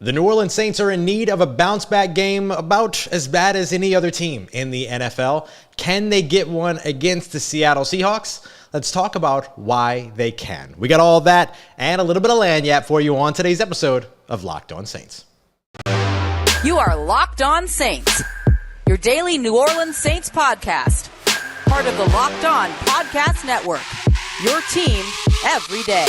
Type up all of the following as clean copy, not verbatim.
The New Orleans Saints are in need of a bounce-back game about as bad as any other team in the NFL. Can they get one against the Seattle Seahawks? Let's talk about why they can. We got all that and a little bit of lagniappe for you on today's episode of Locked On Saints. You are Locked On Saints, your daily New Orleans Saints podcast. Part of the Locked On Podcast Network, your team every day.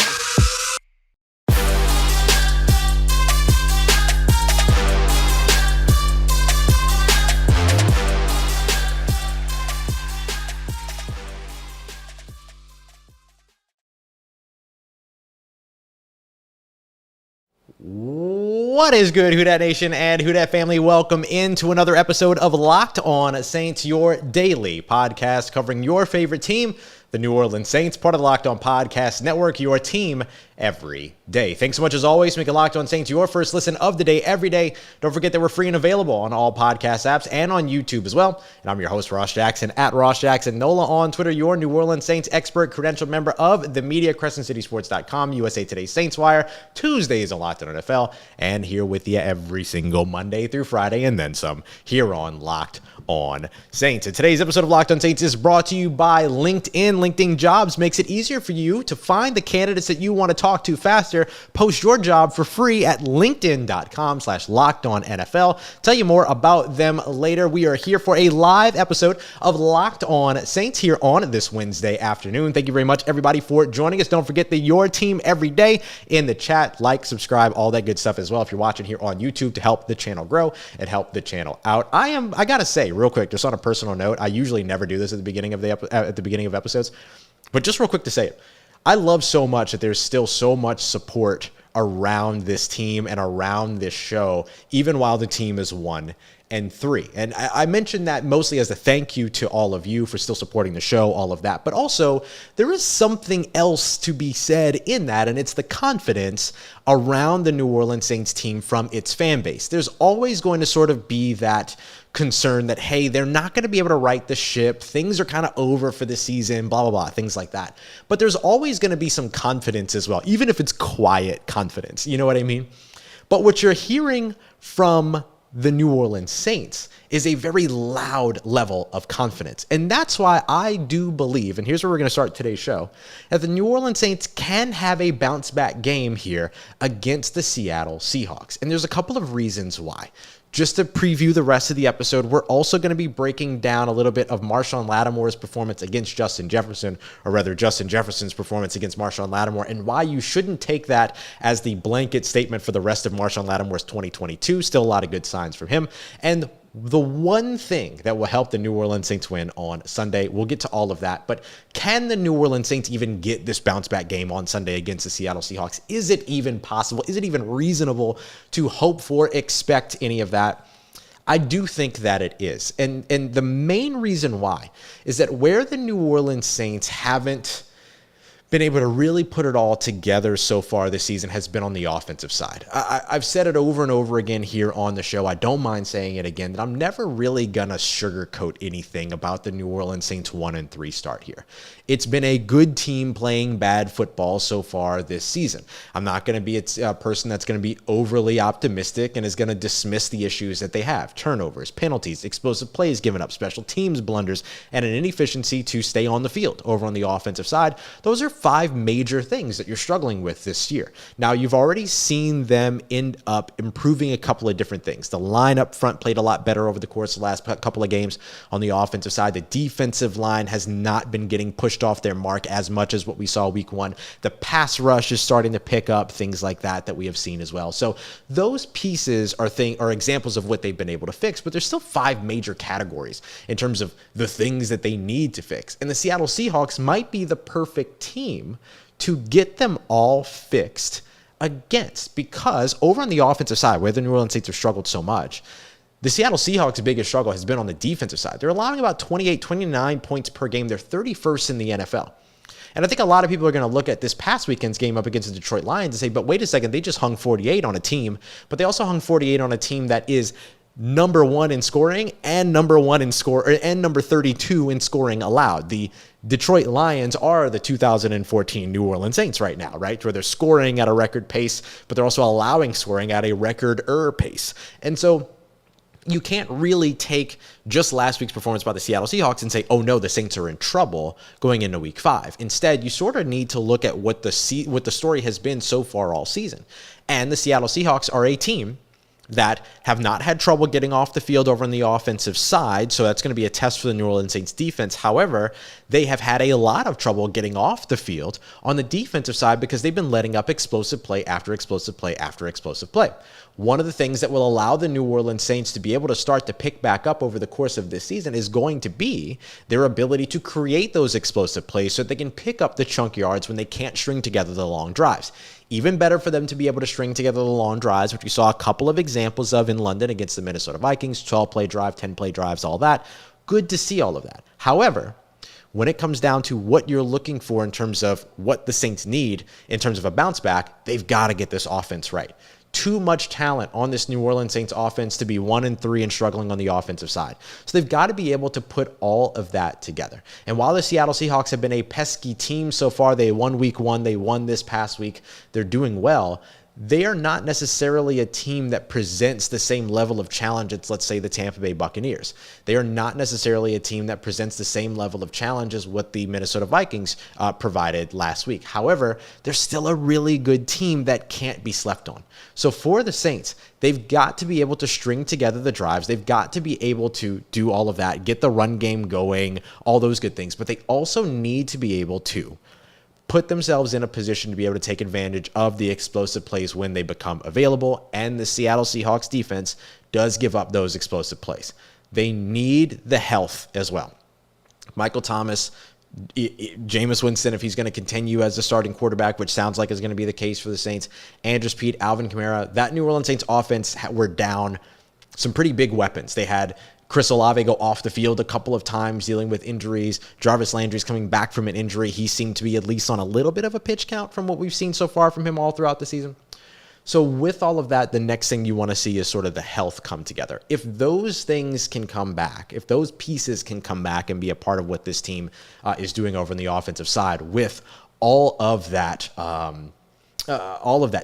What is good, Who Dat Nation and Who Dat family? Welcome into another episode of Locked On Saints, your daily podcast covering your favorite team, the New Orleans Saints, part of the Locked On Podcast Network, your team every day. Thanks so much, as always, for making Locked On Saints your first listen of the day every day. Don't forget that we're free and available on all podcast apps and on YouTube as well. And I'm your host, Ross Jackson, at Ross Jackson Nola on Twitter, your New Orleans Saints expert, credentialed member of the media, CrescentCitySports.com, USA Today Saints Wire, Tuesdays on Locked On NFL, and here with you every single Monday through Friday, and then some, here on Locked On Saints. And today's episode of Locked On Saints is brought to you by LinkedIn. LinkedIn Jobs makes it easier for you to find the candidates that you want to talk to faster. Post your job for free at linkedin.com/LockedOnNFL. Tell you more about them later. We are here for a live episode of Locked On Saints here on this Wednesday afternoon. Thank you very much, everybody, for joining us. Don't forget that your team every day in the chat, like, subscribe, all that good stuff as well. If you're watching here on YouTube, to help the channel grow and help the channel out. I gotta say, real quick, just on a personal note, I usually never do this at the beginning of episodes, but just real quick to say it. I love so much that there's still so much support around this team and around this show, even while the team is 1-3. And I mentioned that mostly as a thank you to all of you for still supporting the show, all of that. But also, there is something else to be said in that, and it's the confidence around the New Orleans Saints team from its fan base. There's always going to sort of be that concern that, hey, they're not going to be able to right the ship. Things are kind of over for the season, blah, blah, blah, things like that. But there's always going to be some confidence as well, even if it's quiet confidence. You know what I mean? But what you're hearing from the New Orleans Saints is a very loud level of confidence. And that's why I do believe, and here's where we're going to start today's show, that the New Orleans Saints can have a bounce back game here against the Seattle Seahawks. And there's a couple of reasons why. Just to preview the rest of the episode, we're also going to be breaking down a little bit of Marshawn Lattimore's performance against Justin Jefferson, or rather Justin Jefferson's performance against Marshawn Lattimore, and why you shouldn't take that as the blanket statement for the rest of Marshawn Lattimore's 2022. Still a lot of good signs from him. And the one thing that will help the New Orleans Saints win on Sunday, we'll get to all of that, but can the New Orleans Saints even get this bounce back game on Sunday against the Seattle Seahawks? Is it even possible? Is it even reasonable to hope for, expect any of that? I do think that it is. And the main reason why is that where the New Orleans Saints haven't been able to really put it all together so far this season has been on the offensive side. I've said it over and over again here on the show. I don't mind saying it again, that I'm never really going to sugarcoat anything about the New Orleans Saints 1-3 start here. It's been a good team playing bad football so far this season. I'm not going to be a person that's going to be overly optimistic and is going to dismiss the issues that they have. Turnovers, penalties, explosive plays given up, special teams blunders, and an inefficiency to stay on the field over on the offensive side. Those are 5 major things that you're struggling with this year. Now, you've already seen them end up improving a couple of different things. The line up front played a lot better over the course of the last couple of games on the offensive side. The defensive line has not been getting pushed off their mark as much as what we saw week 1. The pass rush is starting to pick up, things like that we have seen as well. So those pieces are examples of what they've been able to fix, but there's still 5 major categories in terms of the things that they need to fix. And the Seattle Seahawks might be the perfect team to get them all fixed against, because over on the offensive side, where the New Orleans Saints have struggled so much, the Seattle Seahawks' biggest struggle has been on the defensive side. They're allowing about 28, 29 points per game. They're 31st in the NFL. And I think a lot of people are going to look at this past weekend's game up against the Detroit Lions and say, but wait a second, they just hung 48 on a team, but they also hung 48 on a team that is number 1 in scoring and number 32 in scoring allowed. The Detroit Lions are the 2014 New Orleans Saints right now, right? Where they're scoring at a record pace, but they're also allowing scoring at a record pace. And so you can't really take just last week's performance by the Seattle Seahawks and say, oh no, the Saints are in trouble going into week 5. Instead, you sort of need to look at what the story has been so far all season. And the Seattle Seahawks are a team that have not had trouble getting off the field over on the offensive side, so that's going to be a test for the New Orleans Saints defense. However, they have had a lot of trouble getting off the field on the defensive side because they've been letting up explosive play after explosive play after explosive play. One of the things that will allow the New Orleans Saints to be able to start to pick back up over the course of this season is going to be their ability to create those explosive plays so that they can pick up the chunk yards when they can't string together the long drives. Even better for them to be able to string together the long drives, which we saw a couple of examples of in London against the Minnesota Vikings, 12-play drive, 10-play drives, all that. Good to see all of that. However, when it comes down to what you're looking for in terms of what the Saints need in terms of a bounce back, they've got to get this offense right. Too much talent on this New Orleans Saints offense to be 1-3 and struggling on the offensive side. So they've got to be able to put all of that together. And while the Seattle Seahawks have been a pesky team so far, they won week 1, they won this past week, they're doing well. They are not necessarily a team that presents the same level of challenge as, let's say, the Tampa Bay Buccaneers. They are not necessarily a team that presents the same level of challenge as what the Minnesota Vikings provided last week. However, they're still a really good team that can't be slept on. So for the Saints, they've got to be able to string together the drives. They've got to be able to do all of that, get the run game going, all those good things. But they also need to be able to put themselves in a position to be able to take advantage of the explosive plays when they become available, and the Seattle Seahawks defense does give up those explosive plays. They need the health as well. Michael Thomas, Jameis Winston, if he's going to continue as the starting quarterback, which sounds like is going to be the case for the Saints, Andrews Pete, Alvin Kamara, that New Orleans Saints offense were down some pretty big weapons. They had Chris Olave go off the field a couple of times dealing with injuries. Jarvis Landry's coming back from an injury. He seemed to be at least on a little bit of a pitch count from what we've seen so far from him all throughout the season. So with all of that, the next thing you want to see is sort of the health come together. If those things can come back, if those pieces can come back and be a part of what this team is doing over on the offensive side with all of that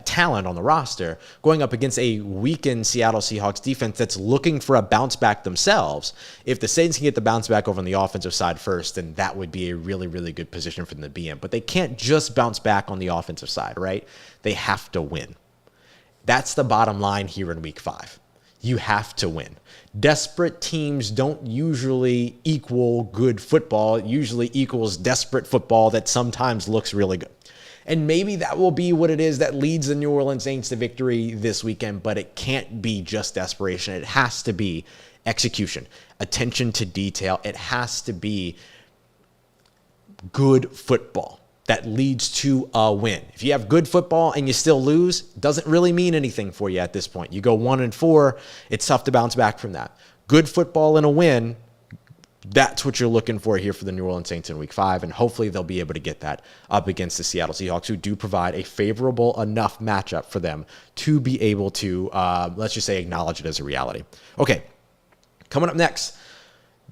talent on the roster going up against a weakened Seattle Seahawks defense that's looking for a bounce back themselves. If the Saints can get the bounce back over on the offensive side first, then that would be a really, really good position for them to be in. But they can't just bounce back on the offensive side, right? They have to win. That's the bottom line here in week 5. You have to win. Desperate teams don't usually equal good football. It usually equals desperate football that sometimes looks really good. And maybe that will be what it is that leads the New Orleans Saints to victory this weekend, but it can't be just desperation. It has to be execution, attention to detail. It has to be good football that leads to a win. If you have good football and you still lose, doesn't really mean anything for you at this point. You go 1-4, it's tough to bounce back from that. Good football and a win, that's what you're looking for here for the New Orleans Saints in week 5, and hopefully they'll be able to get that up against the Seattle Seahawks, who do provide a favorable enough matchup for them to be able to, let's just say, acknowledge it as a reality. Okay, coming up next,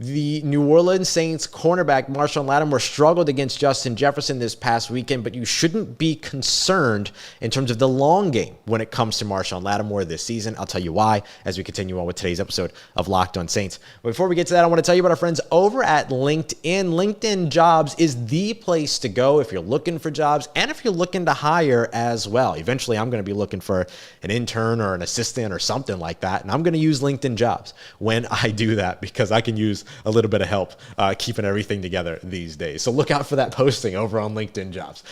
the New Orleans Saints cornerback Marshon Lattimore struggled against Justin Jefferson this past weekend, but you shouldn't be concerned in terms of the long game when it comes to Marshon Lattimore this season. I'll tell you why as we continue on with today's episode of Locked On Saints. But before we get to that, I want to tell you about our friends over at LinkedIn. LinkedIn Jobs is the place to go if you're looking for jobs and if you're looking to hire as well. Eventually, I'm going to be looking for an intern or an assistant or something like that, and I'm going to use LinkedIn Jobs when I do that because I can use a little bit of help keeping everything together these days. So look out for that posting over on LinkedIn Jobs.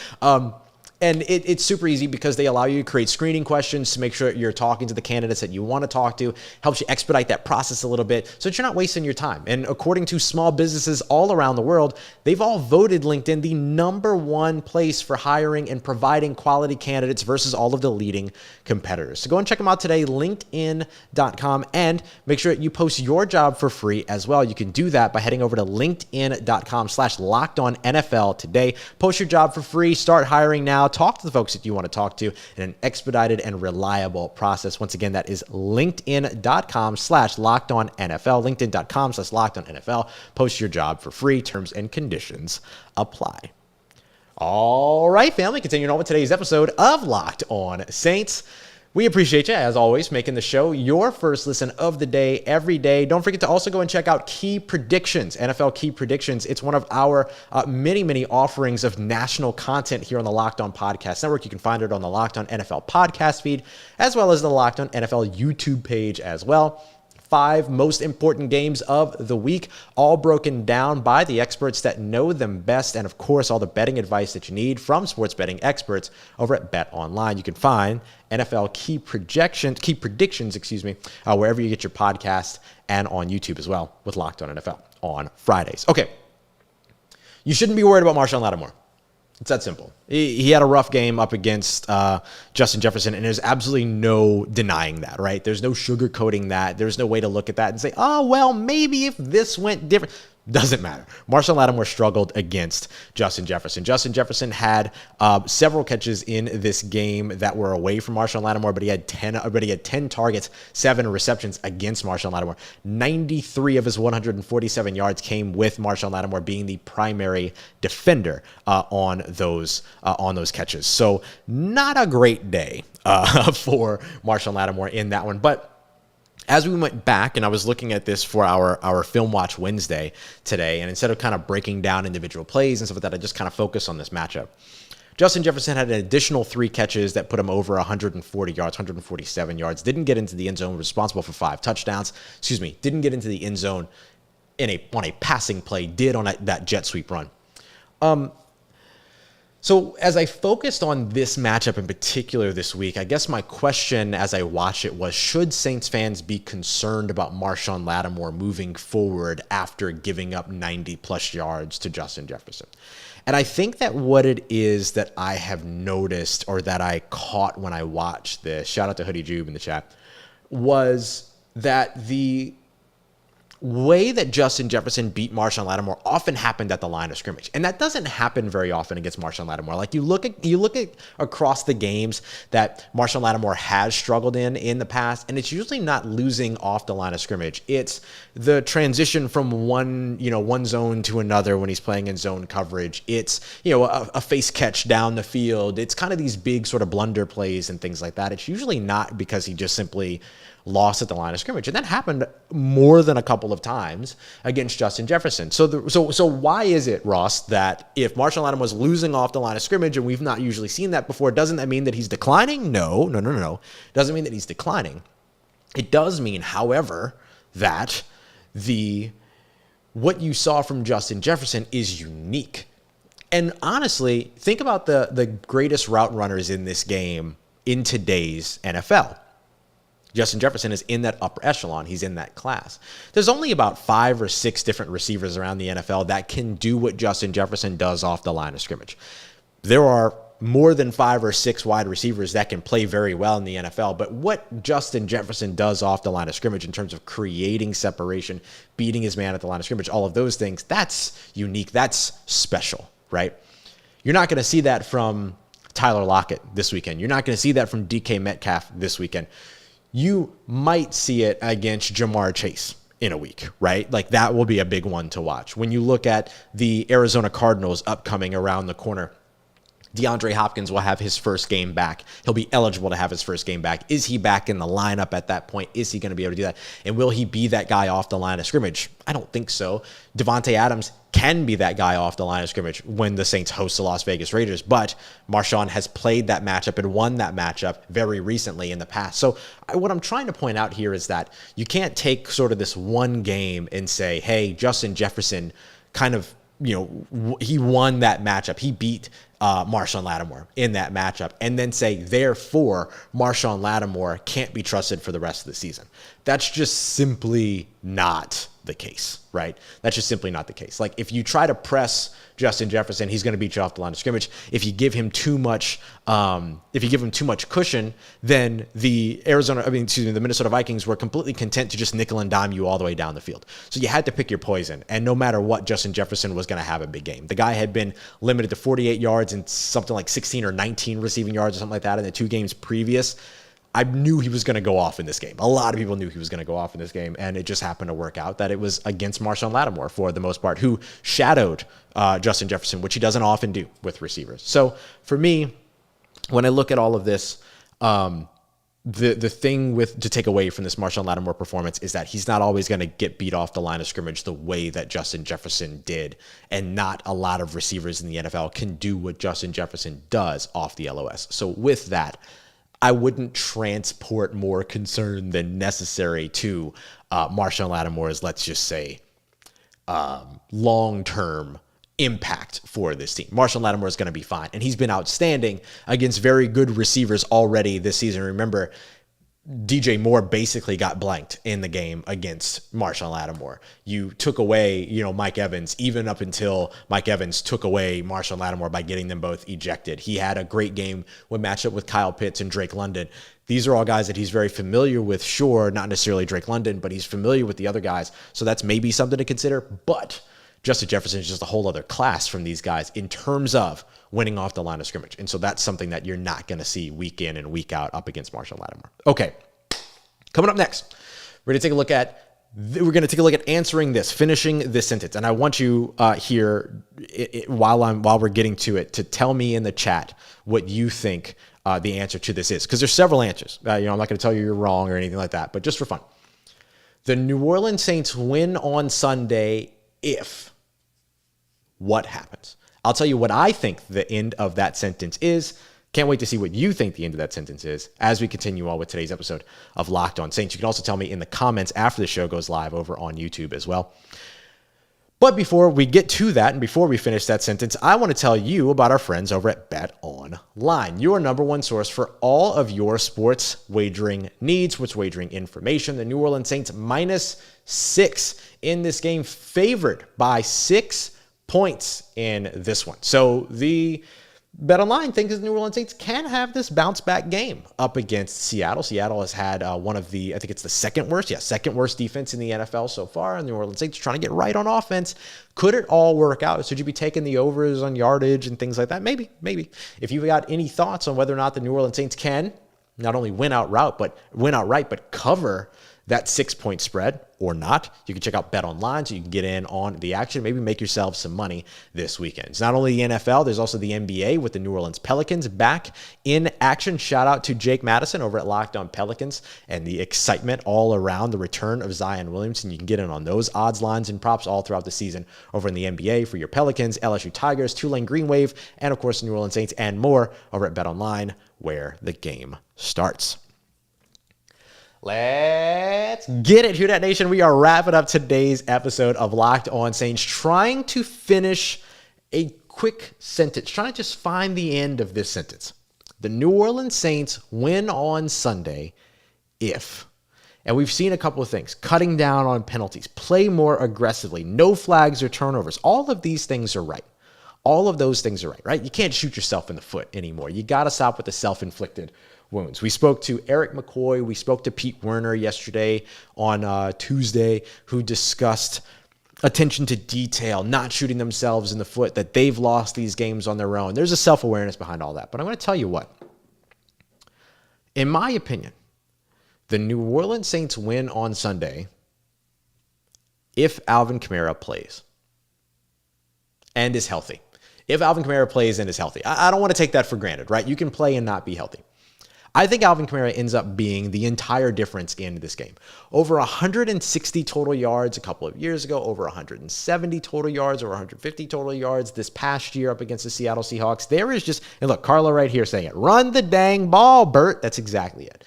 And it's super easy because they allow you to create screening questions to make sure you're talking to the candidates that you want to talk to. Helps you expedite that process a little bit so that you're not wasting your time. And according to small businesses all around the world, they've all voted LinkedIn the #1 place for hiring and providing quality candidates versus all of the leading competitors. So go and check them out today, linkedin.com, and make sure you post your job for free as well. You can do that by heading over to linkedin.com/LockedOnNFL today. Post your job for free. Start hiring now. now. Talk to the folks that you want to talk to in an expedited and reliable process. Once again, that is linkedin.com/LockedOnNFL, linkedin.com/LockedOnNFL. Post your job for free. Terms and conditions apply. All right, family, continuing on with today's episode of Locked On Saints. We appreciate you, as always, making the show your first listen of the day every day. Don't forget to also go and check out Key Predictions, NFL Key Predictions. It's one of our many offerings of national content here on the Locked On Podcast Network. You can find it on the Locked On NFL podcast feed, as well as the Locked On NFL YouTube page as well. 5 most important games of the week, all broken down by the experts that know them best, and of course, all the betting advice that you need from sports betting experts over at BetOnline. You can find NFL key predictions, wherever you get your podcast, and on YouTube as well with Locked On NFL on Fridays. Okay, you shouldn't be worried about Marshawn Lattimore. It's that simple. He had a rough game up against Justin Jefferson, and there's absolutely no denying that, right? There's no sugarcoating that. There's no way to look at that and say, oh, well, maybe if this went different. Doesn't matter. Marshawn Lattimore struggled against Justin Jefferson. Justin Jefferson had several catches in this game that were away from Marshawn Lattimore, but he had 10 targets, 7 receptions against Marshawn Lattimore. 93 of his 147 yards came with Marshawn Lattimore being the primary defender on those catches. So not a great day for Marshawn Lattimore in that one, but as we went back, and I was looking at this for our Film Watch Wednesday today, and instead of kind of breaking down individual plays and stuff like that, I just kind of focused on this matchup. Justin Jefferson had an additional 3 catches that put him over 140 yards, 147 yards. Didn't get into the end zone, responsible for 5 touchdowns. Didn't get into the end zone on a passing play, did on that jet sweep run. So as I focused on this matchup in particular this week, I guess my question as I watched it was, should Saints fans be concerned about Marshawn Lattimore moving forward after giving up 90-plus yards to Justin Jefferson? And I think that what it is that I have noticed, or that I caught when I watched this, shout out to Hoodie Jube in the chat, was that the way that Justin Jefferson beat Marshawn Lattimore often happened at the line of scrimmage. And that doesn't happen very often against Marshawn Lattimore. Like you look at across the games that Marshawn Lattimore has struggled in the past, and it's usually not losing off the line of scrimmage. It's the transition from one zone to another when he's playing in zone coverage. It's, a face catch down the field. It's kind of these big sort of blunder plays and things like that. It's usually not because he just simply lost at the line of scrimmage. And that happened more than a couple of times against Justin Jefferson. So why is it, Ross, that if Marshon Lattimore was losing off the line of scrimmage, and we've not usually seen that before, doesn't that mean that he's declining? No. Doesn't mean that he's declining. It does mean, however, that what you saw from Justin Jefferson is unique. And honestly, think about the greatest route runners in this game in today's NFL. Justin Jefferson is in that upper echelon. He's in that class. There's only about 5 or 6 different receivers around the NFL that can do what Justin Jefferson does off the line of scrimmage. There are more than 5 or 6 wide receivers that can play very well in the NFL, but what Justin Jefferson does off the line of scrimmage in terms of creating separation, beating his man at the line of scrimmage, all of those things, that's unique. That's special, right? You're not going to see that from Tyler Lockett this weekend. You're not going to see that from DK Metcalf this weekend. You might see it against Jamar Chase in a week, right? Like that will be a big one to watch. When you look at the Arizona Cardinals upcoming around the corner, DeAndre Hopkins will have his first game back. He'll be eligible to have his first game back. Is he back in the lineup at that point? Is he going to be able to do that? And will he be that guy off the line of scrimmage? I don't think so. Devontae Adams can be that guy off the line of scrimmage when the Saints host the Las Vegas Raiders, but Marshawn has played that matchup and won that matchup very recently in the past. So what I'm trying to point out here is that you can't take sort of this one game and say, hey, Justin Jefferson kind of, he won that matchup. He beat Marshawn Lattimore in that matchup, and then say, therefore, Marshawn Lattimore can't be trusted for the rest of the season. That's just simply not the case, right? That's just simply not the case. Like, if you try to press Justin Jefferson, he's going to beat you off the line of scrimmage. If you give him too much, cushion, then the Minnesota Vikings were completely content to just nickel and dime you all the way down the field. So you had to pick your poison. And no matter what, Justin Jefferson was going to have a big game. The guy had been limited to 48 yards and something like 16 or 19 receiving yards or something like that in the 2 games previous. I knew he was going to go off in this game. A lot of people knew he was going to go off in this game, and it just happened to work out that it was against Marshawn Lattimore for the most part, who shadowed Justin Jefferson, which he doesn't often do with receivers. So for me, when I look at all of this, the thing to take away from this Marshawn Lattimore performance is that he's not always going to get beat off the line of scrimmage the way that Justin Jefferson did, and not a lot of receivers in the NFL can do what Justin Jefferson does off the LOS. So with that, I wouldn't transport more concern than necessary to Marshawn Lattimore's, let's just say, long-term impact for this team. Marshon Lattimore is going to be fine, and he's been outstanding against very good receivers already this season. Remember, DJ Moore basically got blanked in the game against Marshon Lattimore. You took away, Mike Evans, even up until Mike Evans took away Marshon Lattimore by getting them both ejected. He had a great game when matched up with Kyle Pitts and Drake London. These are all guys that he's very familiar with. Sure, not necessarily Drake London, but he's familiar with the other guys. So that's maybe something to consider. But Justin Jefferson is just a whole other class from these guys in terms of winning off the line of scrimmage. And so that's something that you're not going to see week in and week out up against Marshon Lattimore. Okay, coming up next, we're going to take a look at answering this, finishing this sentence. And I want you here, while we're getting to it, to tell me in the chat what you think the answer to this is, because there's several answers. I'm not going to tell you you're wrong or anything like that, but just for fun. The New Orleans Saints win on Sunday if what happens? I'll tell you what I think the end of that sentence is. Can't wait to see what you think the end of that sentence is as we continue on with today's episode of Locked On Saints. You can also tell me in the comments after the show goes live over on YouTube as well. But before we get to that, and before we finish that sentence, I want to tell you about our friends over at BetOnline, your number one source for all of your sports wagering needs, sports wagering information. The New Orleans Saints -6 in this game, favored by 6 points in this one. So the BetOnline thinks the New Orleans Saints can have this bounce back game up against Seattle. Seattle has had one of the, I think it's the second worst defense in the NFL so far. And the New Orleans Saints trying to get right on offense. Could it all work out? Should you be taking the overs on yardage and things like that? Maybe. If you've got any thoughts on whether or not the New Orleans Saints can not only win outright, but cover that 6-point spread or not, you can check out BetOnline so you can get in on the action, maybe make yourself some money this weekend. It's not only the NFL, there's also the NBA with the New Orleans Pelicans back in action. Shout out to Jake Madison over at Locked On Pelicans and the excitement all around the return of Zion Williamson. You can get in on those odds, lines, and props all throughout the season over in the NBA for your Pelicans, LSU Tigers, Tulane Green Wave, and of course the New Orleans Saints and more over at BetOnline, where the game starts. Let's get it, Who Dat Nation. We are wrapping up today's episode of Locked On Saints, trying to finish a quick sentence, trying to just find the end of this sentence. The New Orleans Saints win on Sunday if, and we've seen a couple of things, cutting down on penalties, play more aggressively, no flags or turnovers. All of these things are right. All of those things are right? You can't shoot yourself in the foot anymore. You got to stop with the self-inflicted wounds. We spoke to Eric McCoy. We spoke to Pete Werner yesterday on Tuesday, who discussed attention to detail, not shooting themselves in the foot, that they've lost these games on their own. There's a self-awareness behind all that. But I'm going to tell you what. In my opinion, the New Orleans Saints win on Sunday if Alvin Kamara plays and is healthy. If Alvin Kamara plays and is healthy. I don't want to take that for granted, right? You can play and not be healthy. I think Alvin Kamara ends up being the entire difference in this game. Over 160 total yards a couple of years ago, over 170 total yards, over 150 total yards this past year up against the Seattle Seahawks. There is just, and look, Carlo right here saying it, run the dang ball, Bert. That's exactly it.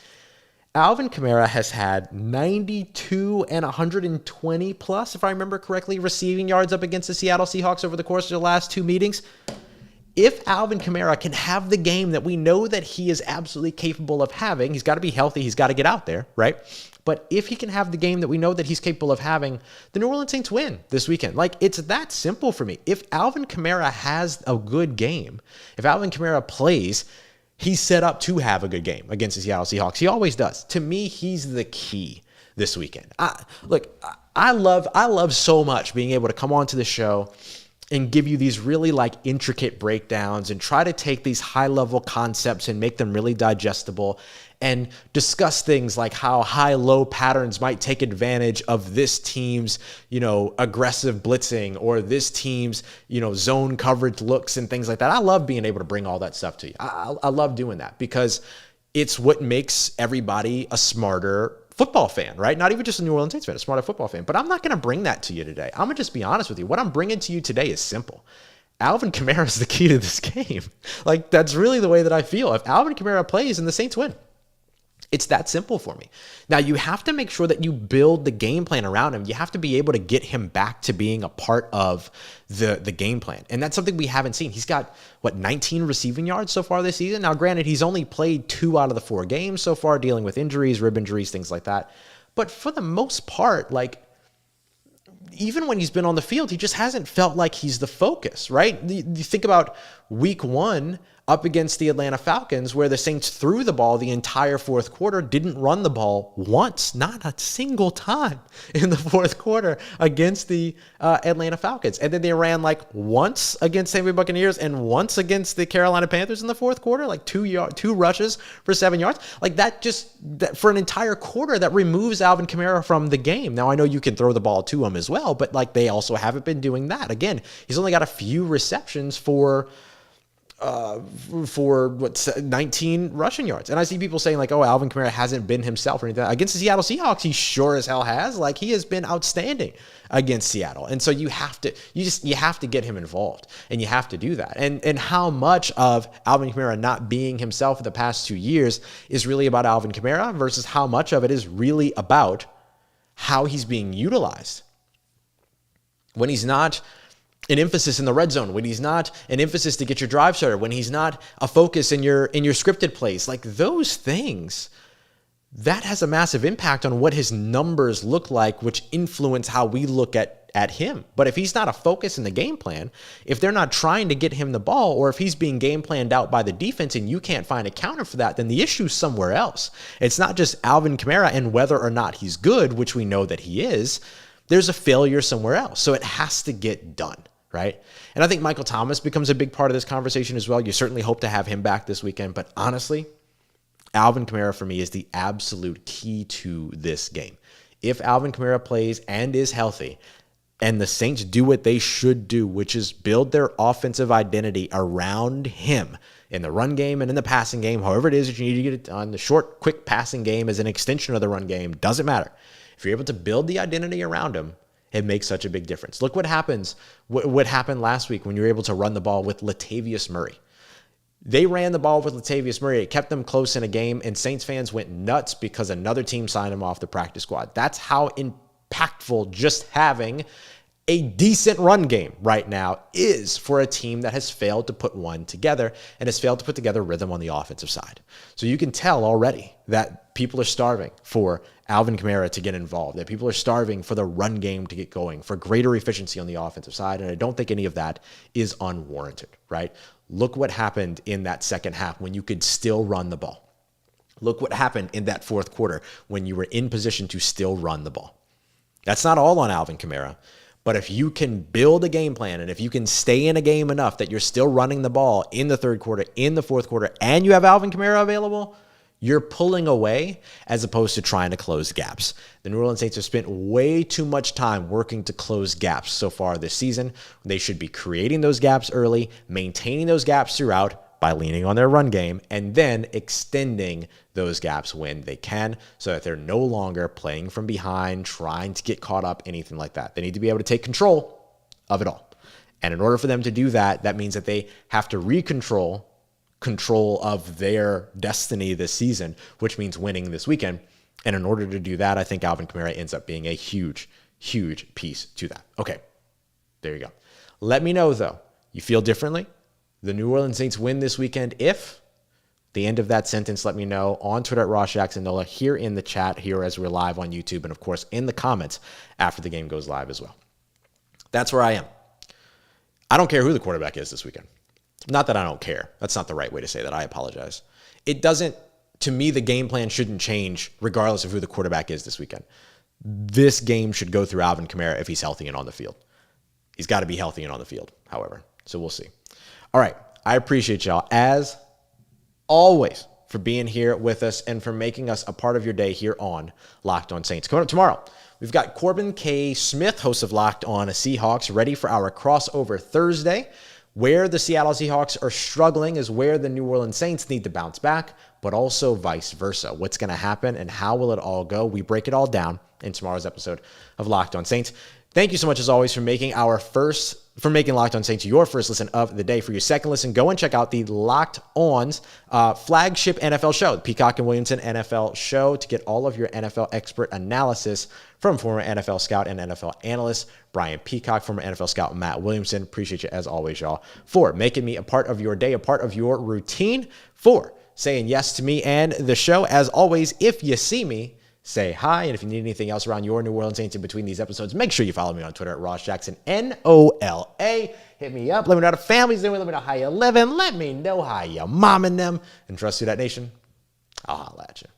Alvin Kamara has had 92 and 120 plus, if I remember correctly, receiving yards up against the Seattle Seahawks over the course of the last 2 meetings. If Alvin Kamara can have the game that we know that he is absolutely capable of having, he's got to be healthy, he's got to get out there, right? But if he can have the game that we know that he's capable of having, the New Orleans Saints win this weekend. Like, it's that simple for me. If Alvin Kamara has a good game, if Alvin Kamara plays, he's set up to have a good game against the Seattle Seahawks. He always does. To me, he's the key this weekend. I love so much being able to come onto the show and give you these really like intricate breakdowns and try to take these high level concepts and make them really digestible and discuss things like how high-low patterns might take advantage of this team's, aggressive blitzing or this team's, zone coverage looks and things like that. I love being able to bring all that stuff to you. I love doing that because it's what makes everybody a smarter football fan, right? Not even just a New Orleans Saints fan, a smarter football fan. But I'm not going to bring that to you today. I'm going to just be honest with you. What I'm bringing to you today is simple. Alvin Kamara is the key to this game. Like, that's really the way that I feel. If Alvin Kamara plays and the Saints win, it's that simple for me. Now, you have to make sure that you build the game plan around him. You have to be able to get him back to being a part of the game plan. And that's something we haven't seen. He's got, 19 receiving yards so far this season? Now, granted, he's only played 2 out of the 4 games so far, dealing with injuries, rib injuries, things like that. But for the most part, even when he's been on the field, he just hasn't felt like he's the focus, right? You think about week 1 up against the Atlanta Falcons, where the Saints threw the ball the entire fourth quarter, didn't run the ball once, not a single time in the fourth quarter against the Atlanta Falcons. And then they ran once against Tampa Bay Buccaneers and once against the Carolina Panthers in the fourth quarter, 2 rushes for 7 yards. That for an entire quarter, that removes Alvin Kamara from the game. Now, I know you can throw the ball to him as well, but they also haven't been doing that. Again, he's only got a few receptions for 19 rushing yards. And I see people saying Alvin Kamara hasn't been himself or anything. Against the Seattle Seahawks, he sure as hell has. He has been outstanding against Seattle. And so you have to get him involved, and you have to do that. And how much of Alvin Kamara not being himself in the past 2 years is really about Alvin Kamara versus how much of it is really about how he's being utilized. When he's not an emphasis in the red zone, when he's not an emphasis to get your drive started, when he's not a focus in your scripted plays, those things, that has a massive impact on what his numbers look like, which influence how we look at him. But if he's not a focus in the game plan, if they're not trying to get him the ball, or if he's being game planned out by the defense and you can't find a counter for that, then the issue's somewhere else. It's not just Alvin Kamara and whether or not he's good, which we know that he is. There's a failure somewhere else. So it has to get done. Right? And I think Michael Thomas becomes a big part of this conversation as well. You certainly hope to have him back this weekend. But honestly, Alvin Kamara for me is the absolute key to this game. If Alvin Kamara plays and is healthy, and the Saints do what they should do, which is build their offensive identity around him in the run game and in the passing game, however it is that you need to get it done, the short, quick passing game is an extension of the run game. Doesn't matter. If you're able to build the identity around him, it makes such a big difference. Look what happens. What happened last week when you were able to run the ball with Latavius Murray. They ran the ball with Latavius Murray. It kept them close in a game, and Saints fans went nuts because another team signed him off the practice squad. That's how impactful just having a decent run game right now is for a team that has failed to put one together and has failed to put together rhythm on the offensive side. So you can tell already that people are starving for Alvin Kamara to get involved, that people are starving for the run game to get going, for greater efficiency on the offensive side. And I don't think any of that is unwarranted, right? Look what happened in that second half when you could still run the ball. Look what happened in that fourth quarter when you were in position to still run the ball. That's not all on Alvin Kamara. But if you can build a game plan and if you can stay in a game enough that you're still running the ball in the third quarter, in the fourth quarter, and you have Alvin Kamara available, you're pulling away as opposed to trying to close gaps. The New Orleans Saints have spent way too much time working to close gaps so far this season. They should be creating those gaps early, maintaining those gaps throughout by leaning on their run game, and then extending those gaps when they can so that they're no longer playing from behind, trying to get caught up, anything like that. They need to be able to take control of it all. And in order for them to do that, that means that they have to control of their destiny this season, which means winning this weekend. And in order to do that, I think Alvin Kamara ends up being a huge, huge piece to that. Okay, there you go. Let me know, though, you feel differently? The New Orleans Saints win this weekend if The end of that sentence, let me know on Twitter at Ross Jackson Nola, here in the chat, here as we're live on YouTube, and of course in the comments after the game goes live as well. That's where I am. I don't care who the quarterback is this weekend. Not that I don't care. That's not the right way to say that. I apologize. It doesn't, to me, the game plan shouldn't change regardless of who the quarterback is this weekend. This game should go through Alvin Kamara if he's healthy and on the field. He's got to be healthy and on the field, however. So we'll see. All right. I appreciate y'all, as always, for being here with us and for making us a part of your day here on Locked On Saints. Coming up tomorrow, we've got Corbin K. Smith, host of Locked On Seahawks, ready for our crossover Thursday. Where the Seattle Seahawks are struggling is where the New Orleans Saints need to bounce back, but also vice versa. What's going to happen and how will it all go? We break it all down in tomorrow's episode of Locked On Saints. Thank you so much, as always, for making Locked On Saints your first listen of the day. For your second listen, go and check out the Locked On's flagship NFL show, the Peacock and Williamson NFL show, to get all of your NFL expert analysis from former NFL scout and NFL analyst Brian Peacock, former NFL scout Matt Williamson. Appreciate you, as always, y'all, for making me a part of your day, a part of your routine, for saying yes to me and the show. As always, if you see me, say hi. And if you need anything else around your New Orleans Saints in between these episodes, make sure you follow me on Twitter at Ross Jackson, Nola. Hit me up. Let me know how the family's doing. Let me know how you're living. Let me know how you're momming them. And trust Who Dat Nation, I'll holla at you.